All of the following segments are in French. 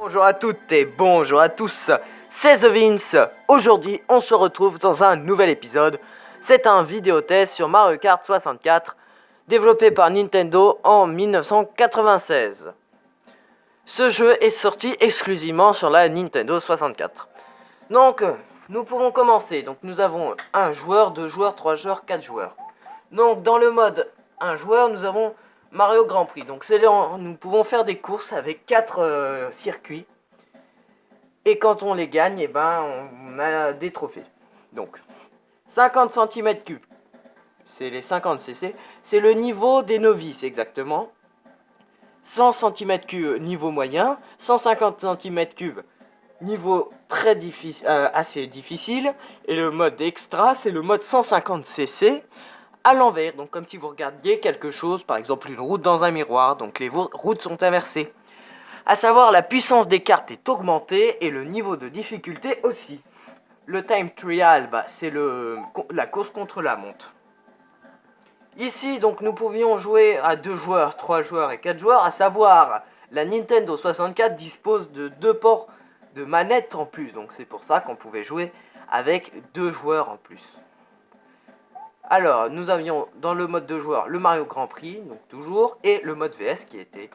Bonjour à toutes et bonjour à tous, c'est The Vince. Aujourd'hui, on se retrouve dans un nouvel épisode. C'est un vidéo test sur Mario Kart 64, développé par Nintendo en 1996. Ce jeu est sorti exclusivement sur la Nintendo 64. Donc, nous pouvons commencer. Donc, nous avons un joueur, 2 joueurs, 3 joueurs, 4 joueurs. Donc, dans le mode 1 joueur, nous avons Mario Grand Prix. Donc, nous pouvons faire des courses avec 4 circuits. Et quand on les gagne, eh ben, on a des trophées. Donc, 50 cm3, c'est les 50 cc. C'est le niveau des novices exactement. 100 cm3 niveau moyen. 150 cm3 niveau très difficile, assez difficile. Et le mode extra, c'est le mode 150 cc à l'envers. Donc comme si vous regardiez quelque chose, par exemple une route dans un miroir. Donc les routes sont inversées. À savoir, la puissance des cartes est augmentée et le niveau de difficulté aussi. Le time trial, c'est la course contre la montre. Ici, donc, nous pouvions jouer à 2 joueurs, 3 joueurs et 4 joueurs, à savoir, la Nintendo 64 dispose de 2 ports de manettes en plus, donc c'est pour ça qu'on pouvait jouer avec 2 joueurs en plus. Alors, nous avions dans le mode 2 joueurs le Mario Grand Prix, donc toujours, et le mode VS qui était...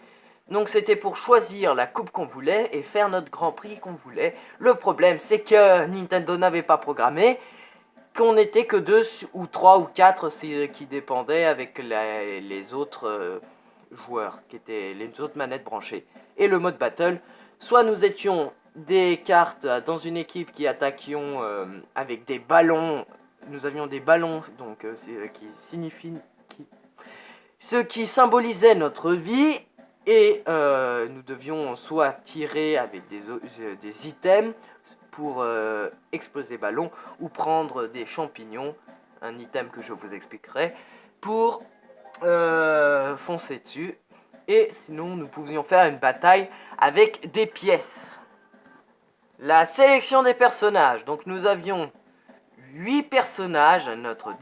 Donc c'était pour choisir la coupe qu'on voulait et faire notre Grand Prix qu'on voulait. Le problème, c'est que Nintendo n'avait pas programmé, qu'on n'était que 2 ou 3 ou 4, qui dépendaient avec les autres joueurs, qui étaient les autres manettes branchées. Et le mode Battle, soit nous étions des cartes dans une équipe qui attaquions avec des ballons. Nous avions des ballons, donc ce qui symbolisait notre vie. Et nous devions soit tirer avec des items pour exploser ballon, ou prendre des champignons, un item que je vous expliquerai, pour foncer dessus. Et sinon, nous pouvions faire une bataille avec des pièces. La sélection des personnages. Donc nous avions 8 personnages à notre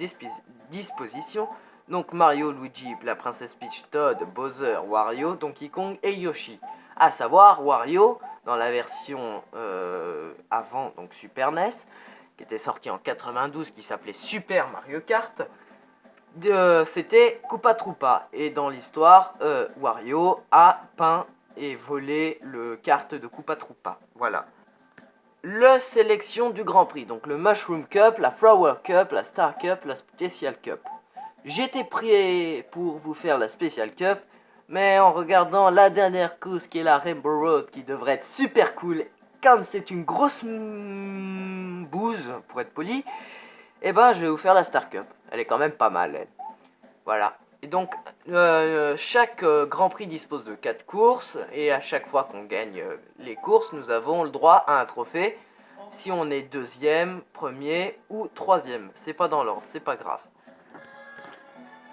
disposition. Donc Mario, Luigi, la princesse Peach, Todd, Bowser, Wario, Donkey Kong et Yoshi. À savoir Wario, dans la version avant, donc Super NES, qui était sortie en 92, qui s'appelait Super Mario Kart, c'était Koopa Troopa. Et dans l'histoire, Wario a peint et volé le kart de Koopa Troopa. Voilà. La sélection du Grand Prix, donc le Mushroom Cup, la Flower Cup, la Star Cup, la Special Cup. J'étais prêt pour vous faire la Special Cup, mais en regardant la dernière course qui est la Rainbow Road, qui devrait être super cool, comme c'est une grosse bouse, pour être poli, eh ben je vais vous faire la Star Cup. Elle est quand même pas mal, elle. Voilà. Et donc, chaque Grand Prix dispose de 4 courses, et à chaque fois qu'on gagne les courses, nous avons le droit à un trophée, si on est deuxième, premier ou troisième. C'est pas dans l'ordre, c'est pas grave.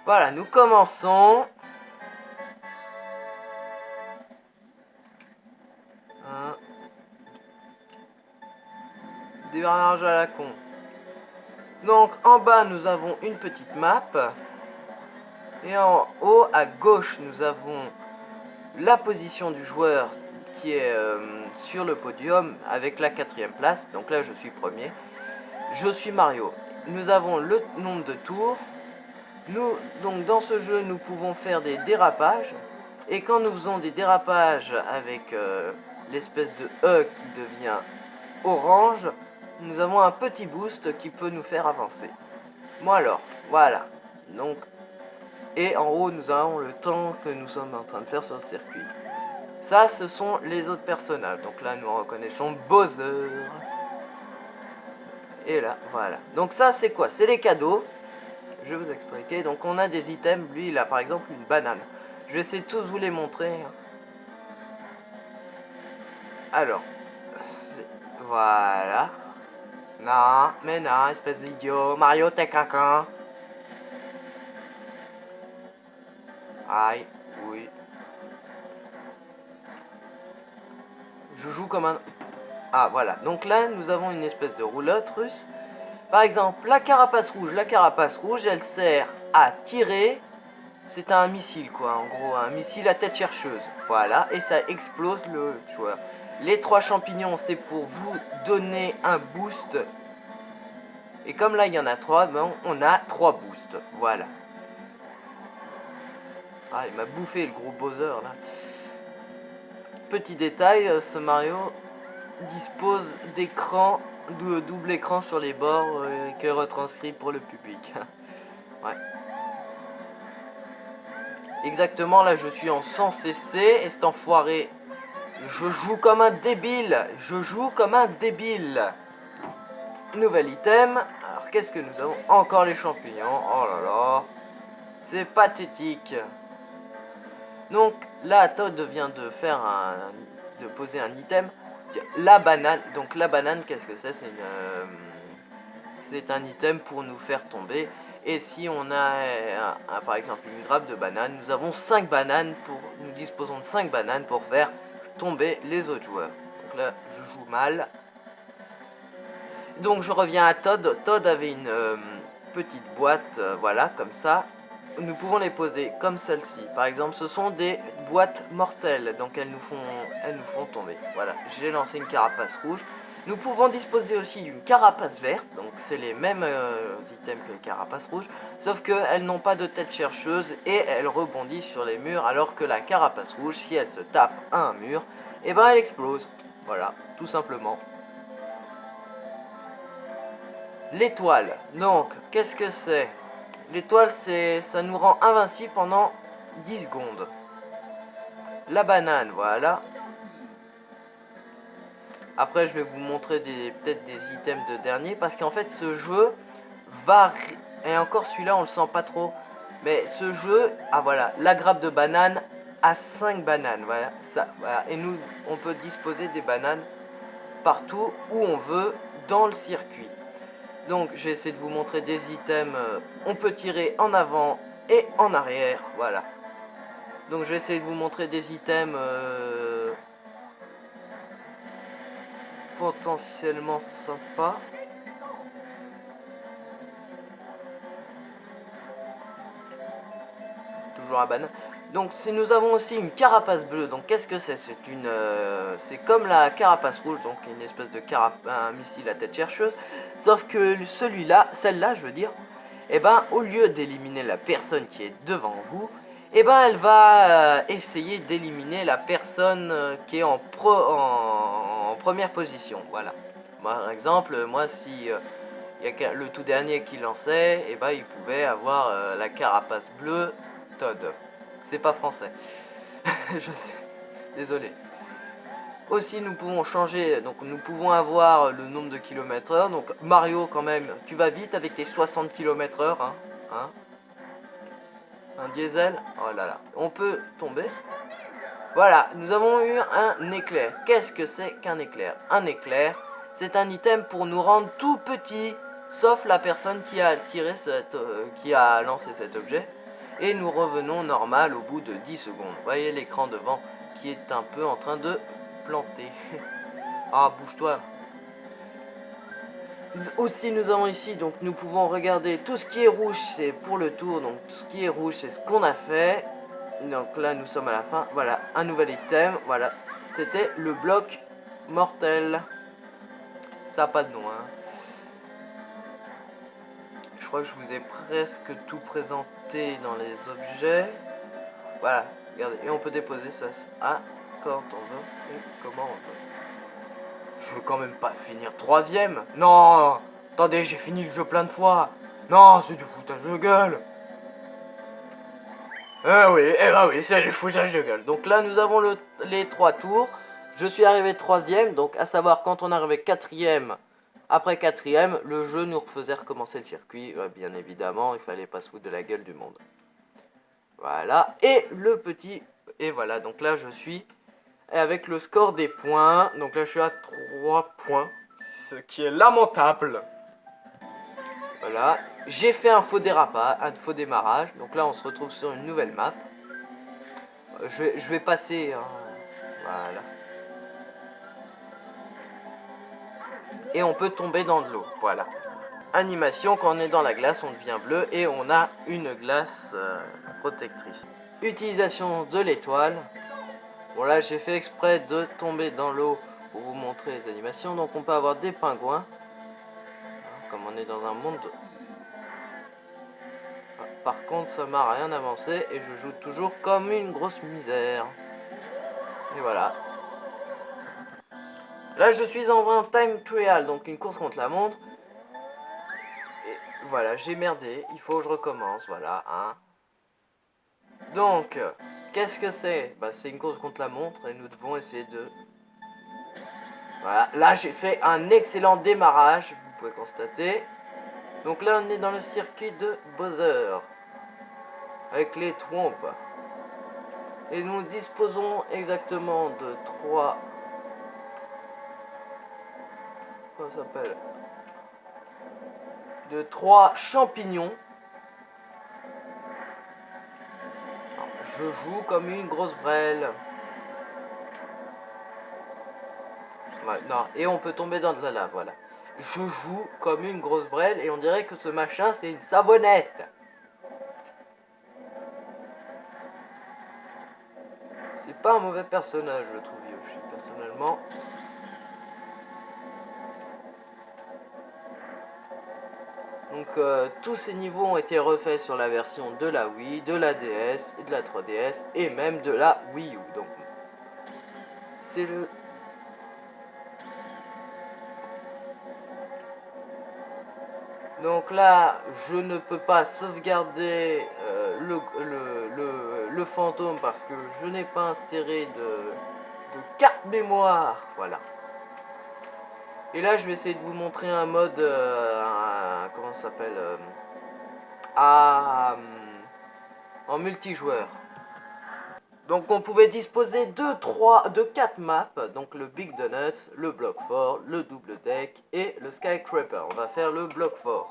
Voilà, nous commençons. Démarrage à la con. Donc, en bas, nous avons une petite map. Et en haut, à gauche, nous avons la position du joueur qui est sur le podium avec la 4e place. Donc là, je suis premier. Je suis Mario. Nous avons le nombre de tours. Donc dans ce jeu, nous pouvons faire des dérapages. Et quand nous faisons des dérapages avec l'espèce de E qui devient orange, nous avons un petit boost qui peut nous faire avancer. Bon alors, voilà. Donc, et en haut, nous avons le temps que nous sommes en train de faire sur le circuit. Ça, ce sont les autres personnages. Donc là, nous reconnaissons Bowser. Et là, voilà. Donc ça, c'est quoi? C'est les cadeaux. Je vais vous expliquer. Donc on a des items. Lui, il a par exemple une banane. Je vais essayer de tous vous les montrer. Alors, voilà. Non, mais non, espèce d'idiot. Mario, t'es caca. Aïe, oui. Je joue comme un... Ah, voilà. Donc là, nous avons une espèce de roulotte russe. Par exemple, la carapace rouge. La carapace rouge, elle sert à tirer c'est un missile quoi, en gros, un missile à tête chercheuse. Voilà, et ça explose le joueur. Les 3 champignons, c'est pour vous donner un boost. Et comme là, il y en a 3, ben, on a 3 boosts. Voilà. Ah, il m'a bouffé le gros Bowser là. Petit détail, ce Mario dispose d'écrans, de double écran sur les bords qui est retranscrit pour le public. Ouais. Exactement, là je suis en 100 cc et cet enfoiré, je joue comme un débile. Je joue comme un débile. Nouvel item. Alors qu'est-ce que nous avons? Encore les champignons. Oh là là. C'est pathétique. Donc là Todd vient de faire de poser un item. La banane. Donc la banane, qu'est-ce que c'est? C'est un item pour nous faire tomber. Et si on a par exemple une grappe de bananes, nous avons 5 bananes nous disposons de 5 bananes pour faire tomber les autres joueurs. Donc là je joue mal. Donc je reviens à Todd. Todd avait une petite boîte, voilà, comme ça. Nous pouvons les poser comme celle-ci. Par exemple, ce sont des boîtes mortelles, donc elles nous font tomber. Voilà, j'ai lancé une carapace rouge. Nous pouvons disposer aussi d'une carapace verte, donc c'est les mêmes items que les carapaces rouges, sauf qu'elles n'ont pas de tête chercheuse et elles rebondissent sur les murs, alors que la carapace rouge, si elle se tape à un mur, et ben elle explose. Voilà, tout simplement. L'étoile, donc, qu'est-ce que c'est? L'étoile, ça nous rend invincible pendant 10 secondes. La banane, voilà. Après, je vais vous montrer peut-être des items de dernier, parce qu'en fait, ce jeu varie. Et encore celui-là, on le sent pas trop. Mais ce jeu, ah voilà, la grappe de banane à 5 bananes, voilà, ça, voilà. Et nous, on peut disposer des bananes partout où on veut dans le circuit. Donc je vais essayer de vous montrer des items. On peut tirer en avant et en arrière. Voilà. Donc je vais essayer de vous montrer des items potentiellement sympas. Toujours la banane. Donc si nous avons aussi une carapace bleue. Donc qu'est-ce que c'est? C'est comme la carapace rouge. Donc une espèce de un missile à tête chercheuse. Sauf que celle-là je veux dire, et ben au lieu d'éliminer la personne qui est devant vous, et ben elle va essayer d'éliminer la personne qui est en première position. Voilà. Par exemple, moi si il y a le tout dernier qui lançait, et ben il pouvait avoir la carapace bleue Todd. C'est pas français. Je sais. Désolé. Aussi nous pouvons changer, donc nous pouvons avoir le nombre de km/h. Donc Mario quand même, tu vas vite avec tes 60 km/h, hein. Un diesel, oh là là, on peut tomber. Voilà, nous avons eu un éclair. Qu'est-ce que c'est qu'un éclair? Un éclair, c'est un item pour nous rendre tout petit, sauf la personne qui a qui a lancé cet objet. Et nous revenons normal au bout de 10 secondes. Vous voyez l'écran devant qui est un peu en train de planter. Ah, bouge-toi. Aussi nous avons ici, donc nous pouvons regarder tout ce qui est rouge, c'est pour le tour. Donc tout ce qui est rouge, c'est ce qu'on a fait. Donc là nous sommes à la fin. Voilà, un nouvel item. Voilà, c'était le bloc mortel. Ça n'a pas de nom, hein. Je crois que je vous ai presque tout présenté dans les objets. Voilà, regardez, et on peut déposer ça quand on veut et comment on veut. Je veux quand même pas finir 3ème. Non, attendez, j'ai fini le jeu plein de fois. Non, c'est du foutage de gueule. Eh ben oui, c'est du foutage de gueule. Donc là, nous avons les 3 tours. Je suis arrivé 3ème, donc à savoir quand on arrivait 4ème, après 4ème, le jeu nous faisait recommencer le circuit. Bien évidemment, il fallait pas se foutre de la gueule du monde. Voilà, et le petit... Et voilà, donc là, je suis avec le score des points. Donc là, je suis à 3 points, ce qui est lamentable. Voilà, j'ai fait un faux dérapage, un faux démarrage. Donc là, on se retrouve sur une nouvelle map. Je vais passer, hein. Voilà. Et on peut tomber dans de l'eau, voilà. animation, quand on est dans la glace, on devient bleu et on a une glace protectrice. Utilisation de l'étoile. Bon là j'ai fait exprès de tomber dans l'eau pour vous montrer les animations. Donc on peut avoir des pingouins. Comme on est dans un monde... Par contre ça m'a rien avancé et je joue toujours comme une grosse misère. Et voilà. Là je suis en un time trial, donc une course contre la montre. Et voilà, j'ai merdé, il faut que je recommence, voilà. Hein. Donc, qu'est-ce que c'est? Bah, c'est une course contre la montre et nous devons essayer de... Voilà, là j'ai fait un excellent démarrage, vous pouvez constater. Donc là on est dans le circuit de Bowser, avec les trompes. Et nous disposons exactement de 3... Comment ça s'appelle? De 3 champignons. Alors, je joue comme une grosse brêle. Ouais, non, et on peut tomber dans de la lave, voilà. Je joue comme une grosse brêle et on dirait que ce machin c'est une savonnette. C'est pas un mauvais personnage, je trouve, Yoshi, personnellement. Donc tous ces niveaux ont été refaits sur la version de la Wii, de la DS, et de la 3DS et même de la Wii U. Donc c'est le... Donc là, je ne peux pas sauvegarder le fantôme parce que je n'ai pas inséré de carte mémoire. Voilà. Et là, je vais essayer de vous montrer un mode... comment ça s'appelle en multijoueur. Donc on pouvait disposer de 4 maps, donc le Big Donuts, le Block Fort, le Double Deck et le Skyscraper. On va faire le Block Fort.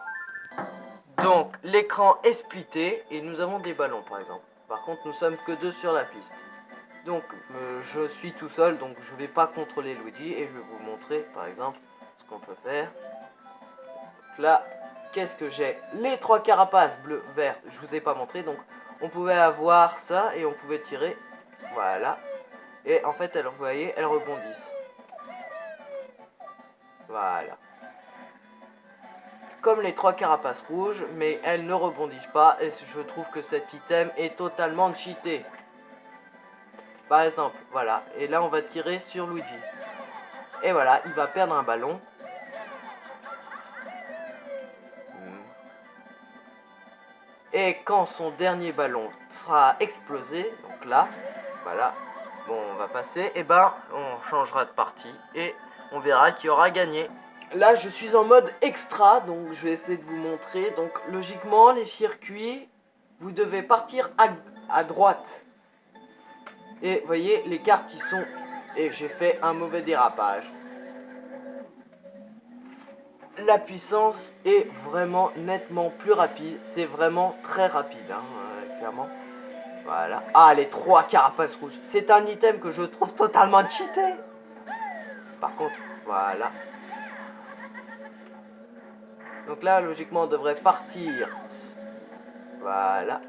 Donc l'écran est splitté et nous avons des ballons par exemple. Par contre nous sommes que 2 sur la piste. Donc je suis tout seul, donc je ne vais pas contrôler Luigi et je vais vous montrer par exemple ce qu'on peut faire. Donc là, qu'est-ce que j'ai? Les 3 carapaces bleues, vertes, je vous ai pas montré, donc on pouvait avoir ça et on pouvait tirer, voilà. Et en fait, vous voyez, elles rebondissent. Voilà. Comme les 3 carapaces rouges, mais elles ne rebondissent pas et je trouve que cet item est totalement cheaté. Par exemple, voilà, et là on va tirer sur Luigi. Et voilà, il va perdre un ballon. Et quand son dernier ballon sera explosé, donc là, voilà, bon on va passer, et ben on changera de partie et on verra qui aura gagné. Là je suis en mode extra, donc je vais essayer de vous montrer. Donc logiquement les circuits, vous devez partir à droite. Et vous voyez les cartes qui sont... Et j'ai fait un mauvais dérapage. La puissance est vraiment nettement plus rapide. C'est vraiment très rapide, hein, clairement. Voilà. Ah, les 3 carapaces rouges. C'est un item que je trouve totalement cheaté. Par contre, voilà. Donc là, logiquement, on devrait partir. Voilà.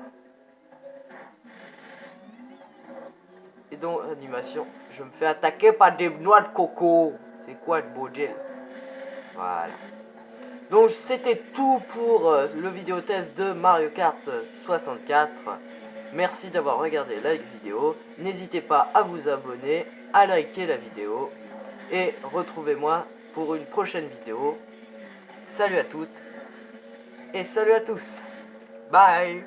Et donc, animation. Je me fais attaquer par des noix de coco. C'est quoi le beau gel? Voilà. Donc c'était tout pour le vidéo test de Mario Kart 64. Merci d'avoir regardé la vidéo. N'hésitez pas à vous abonner, à liker la vidéo. Et retrouvez-moi pour une prochaine vidéo. Salut à toutes et salut à tous. Bye.